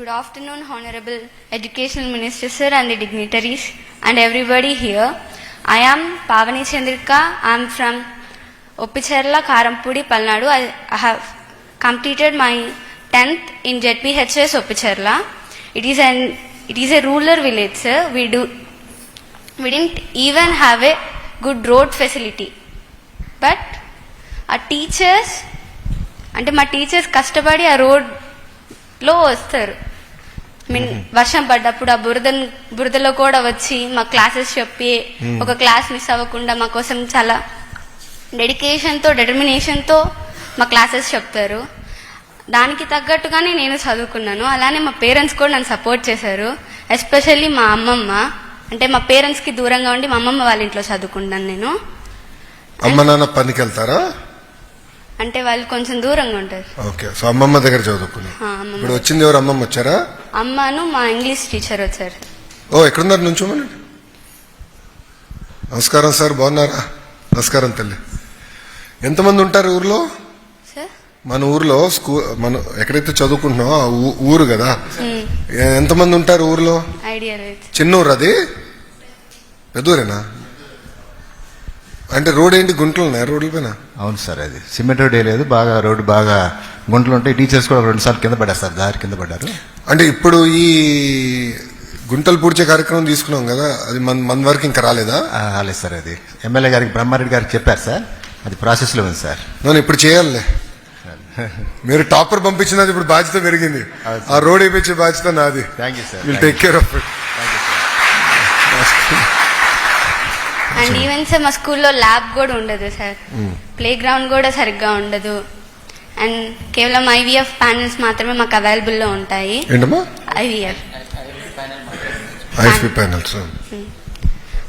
Good afternoon, Honorable Educational Minister Sir and the dignitaries and everybody here. I am Pavani Chandrika. I am from Oppicherla, Karampudi, Palnadu. I have completed my 10th in ZPHS Oppicherla. It is a rural village, sir. We didn't even have a good road facility. But our teachers, అంటే మా teachers కష్టపడి ఆ రోడ్లో వస్తారు. Mean వర్షం పడ్డప్పుడు ఆ బురదలో కూడా వచ్చి మా క్లాసెస్ చెప్పి ఒక క్లాస్ మిస్ అవ్వకుండా మా కోసం చాలా డెడికేషన్తో డిటర్మినేషన్తో మా క్లాసెస్ చెప్తారు. దానికి తగ్గట్టుగానే నేను చదువుకున్నాను. అలానే మా పేరెంట్స్ కూడా నన్ను సపోర్ట్ చేశారు. ఎస్పెషల్లీ మా అమ్మమ్మ, అంటే మా పేరెంట్స్కి దూరంగా ఉండి మా అమ్మమ్మ వాళ్ళ ఇంట్లో చదువుకుంటాను నేను. అమ్మ నాన్న పనికి వెళ్తారా? అంటే వాళ్ళు కొంచెం దూరంగా ఉంటారు. ఓకే, సో అమ్మమ్మ దగ్గర చదువుకున్నా. ఇప్పుడు వచ్చింది ఎవరు? అమ్మమ్మ వచ్చారా? అమ్మను మా ఇంగ్లీష్ టీచర్ వచ్చారు. ఓ, ఎక్కడున్నారు? నుంచోమని. నమస్కారం సార్, బాగున్నారా? నమస్కారం తల్లి. ఎంతమంది ఉంటారు ఊర్లో? మన ఊర్లో మనం ఎక్కడైతే చదువుకుంటున్నామో ఊరు కదా, ఎంతమంది ఉంటారు ఊర్లో? ఐడియా లేదు. చిన్న ఊరు అది? పెద్దూరేనా? అంటే రోడ్ ఏంటి, గుంటలు ఉన్నాయి రోడ్ల పైన? అవును సార్, అది సిమెంట్ రోడ్ లేదు, బాగా రోడ్డు బాగా గుంటలు ఉంటాయి. టీచర్స్ కూడా 2 సార్లు కింద పడ్డారు, దారి కింద పడ్డారు. అంటే ఇప్పుడు ఈ గుంటలు పూడ్చే కార్యక్రమం తీసుకున్నాం కదా, అది మన వరకు ఇంకా రాలేదా? రాలేదు సార్, అది ఎమ్మెల్యే గారికి బ్రహ్మారెడ్డి గారికి చెప్పారు సార్, అది ప్రాసెస్లో ఉంది సార్. నేను ఇప్పుడు చేయాలే. మీరు టాపర్ పంపించినది ఇప్పుడు బాధ్యత పెరిగింది. ఆ రోడ్ వేయించే బాధ్యత నాది. Thank you sir. Will take care of it. And even sir మా స్కూల్లో ల్యాబ్ కూడా ఉండదు సార్, ప్లే గ్రౌండ్ కూడా సరిగ్గా ఉండదు. అండ్ కేవలం ఐవీఎఫ్ ప్యానెల్స్ మాత్రమే మాకు అవైలబుల్లో ఉంటాయి. ఐవీఎఫ్ ప్యానెల్స్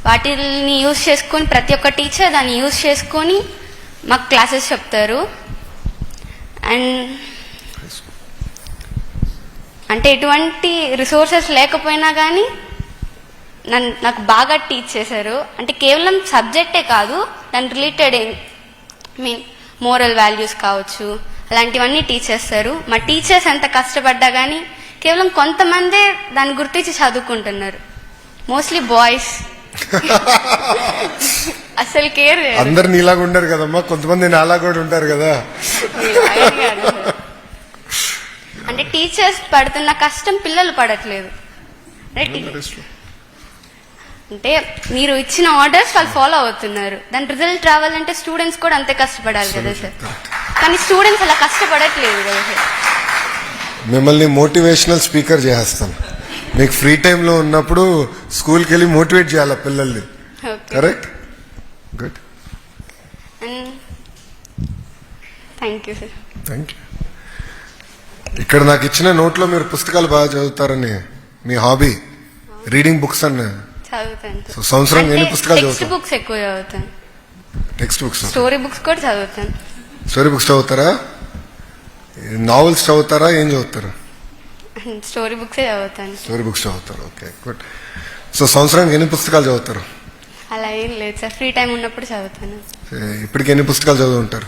వాటిని యూజ్ చేసుకొని ప్రతి ఒక్క టీచర్ దాన్ని యూజ్ చేసుకొని మాకు క్లాసెస్ చెప్తారు. అండ్ అంటే ఎటువంటి రిసోర్సెస్ లేకపోయినా కానీ నాకు బాగా టీచ్ చేశారు. అంటే కేవలం సబ్జెక్టే కాదు, దాని రిలేటెడ్ మీన్ మోరల్ వాల్యూస్ కావచ్చు, అలాంటివన్నీ టీచ్ చేస్తారు. మా టీచర్స్ ఎంత కష్టపడ్డా కానీ కేవలం కొంతమందే దాన్ని గుర్తించి చదువుకుంటున్నారు. మోస్ట్లీ బాయ్స్ అసలు కేర్ లేదు. అందరు నీలాగా ఉండరు కదమ్మా, కొంతమంది నాలా కూడా ఉంటారు కదా. అంటే టీచర్స్ పడుతున్న కష్టం పిల్లలు పడట్లేదు. అంటే మీరు ఇచ్చిన ఆర్డర్స్ వాళ్ళు ఫాలో అవుతున్నారు, దాని రిజల్ట్ రావాలంటే స్టూడెంట్స్ కూడా అంతే కష్టపడాలి కదా సార్. కానీ స్టూడెంట్స్ అలా కష్టపడట్లేదు కదా సార్. మిమ్మల్ని మోటివేషనల్ స్పీకర్ చేస్తాను. మీకు ఫ్రీ టైంలో ఉన్నప్పుడు స్కూల్కి వెళ్ళి మోటివేట్ చేయాలి పిల్లల్ని. Correct? Good. Thank you sir. Thank you. ఇక్కడ నాకు ఇచ్చిన నోట్లో మీరు పుస్తకాలు బాగా చదువుతారని, మీ హాబీ రీడింగ్ బుక్స్ అన్న చదువుతాను. సంవత్సరం ఎన్ని పుస్తకాలు చదువుతారు? టెక్స్ట్ బుక్స్ ఎక్కువ చదువుతాను. టెక్స్ట్ బుక్స్, స్టోరీ బుక్స్ కూడా చదువుతాను. స్టోరీ బుక్స్ చదువుతారా? నావెల్స్ చదువుతారా? ఏం చదువుతారు? స్టోరీ బుక్సే చదువుతాను. స్టోరీ బుక్స్ చదువుతారు. Okay, good. సో సంవత్సరానికి ఎన్ని పుస్తకాలు చదువుతారు? అలా ఏం లేదు సార్, ఫ్రీ టైం ఉన్నప్పుడు చదువుతాను. ఇప్పటికి ఎన్ని పుస్తకాలు చదువుంటారు?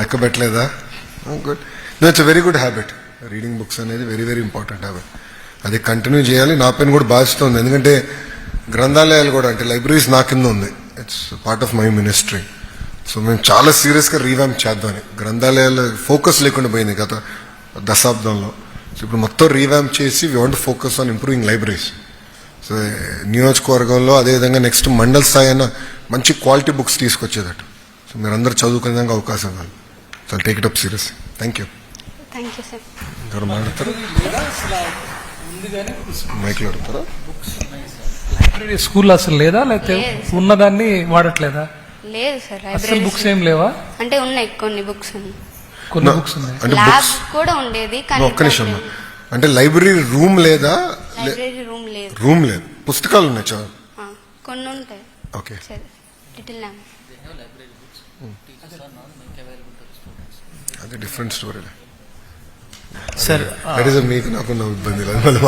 లెక్క పెట్టలేదా? Good. It's very good habit. Reading books అనేది వెరీ వెరీ ఇంపార్టెంట్ హ్యాబిట్. అది కంటిన్యూ చేయాలి. నా పైన కూడా బాధ్యత ఉంది, ఎందుకంటే గ్రంథాలయాలు కూడా, అంటే లైబ్రరీస్ నా కింద ఉంది. It's part of my ministry. So మేము చాలా సీరియస్గా రీవ్యాంప్ చేద్దామని. గ్రంథాలయాల ఫోకస్ లేకుండా పోయింది గత దశాబ్దంలో. సో ఇప్పుడు మొత్తం రీవ్యాంప్ చేసి we want focus on improving libraries. So నియోజకవర్గంలో అదేవిధంగా నెక్స్ట్ మండల్ స్థాయి అయినా మంచి క్వాలిటీ బుక్స్ తీసుకొచ్చేదట. సో మీరందరూ చదువుకునే విధంగా అవకాశం కాదు. So take it up serious. Thank you. Thank you sir. ఎవరు మాట్లాడతారు? మైక్లో అడుగుతారా? లైబ్రరీ స్కూల్ అసలు లేదా, లేకపోతే ఉన్నదాన్ని వాడట్లేదా? లేదు సార్, అసలు బుక్స్ ఏం లేవా? అంటే ఉన్నాయి కొన్ని బుక్స్, కొన్ని బుక్స్ ఉన్నాయి. అంటే ల్యాబ్ కూడా ఉండేది కానీ ఒక్క నిమిషం. అంటే లైబ్రరీ రూమ్ లేదా? లైబ్రరీ రూమ్ లేదు. రూమ్ లేదు, పుస్తకాలు ఉన్నాయి చాలా. కొన్ని ఉంటాయి. Okay, little lamb. అది డిఫరెంట్ స్టోరీ సార్. మీకు నాకు ఇబ్బంది లేదు, మళ్ళీ